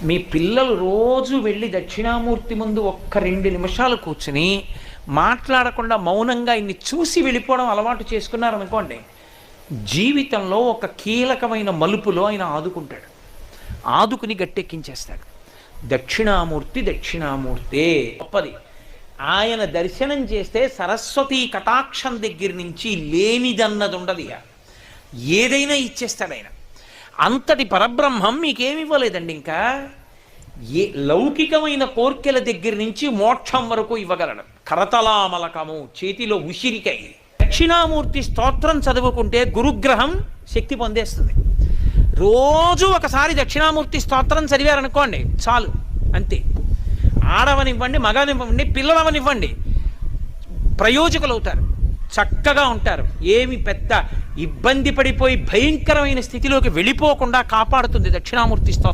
మీ పిల్లలు రోజు వెళ్ళి దక్షిణామూర్తి ముందు ఒక్క 2 నిమిషాలు కూర్చుని మాట్లాడకుండా మౌనంగా ఇన్ని చూసి వెళ్ళిపోవడం అలవాటు చేసుకున్నారనుకోండి, జీవితంలో ఒక కీలకమైన మలుపులో ఆయన ఆదుకుంటాడు, ఆదుకుని గట్టెక్కించేస్తాడు. దక్షిణామూర్తి దక్షిణామూర్తే గొప్పది. ఆయన దర్శనం చేస్తే సరస్వతీ కటాక్షం దగ్గర నుంచి లేనిదన్నది ఉండదు, ఏదైనా ఇచ్చేస్తాడు ఆయన. అంతటి పరబ్రహ్మం మీకేమి ఇవ్వలేదండి. ఇంకా లౌకికమైన కోర్కెల దగ్గర నుంచి మోక్షం వరకు ఇవ్వగలడు. కరతలామలకము, చేతిలో ఉసిరికై. దక్షిణామూర్తి స్తోత్రం చదువుకుంటే గురుగ్రహం శక్తి పొందేస్తుంది. రోజు ఒకసారి దక్షిణామూర్తి స్తోత్రం చదివారనుకోండి చాలు, అంతే. ఆడవనివ్వండి, మగనివ్వండి, పిల్లలవనివ్వండి, ప్రయోజకులు అవుతారు, చక్కగా ఉంటారు. ఏమి పెద్ద ఇబ్బంది పడిపోయి భయంకరమైన స్థితిలోకి వెళ్ళిపోకుండా కాపాడుతుంది దక్షిణామూర్తి స్తోత్రం.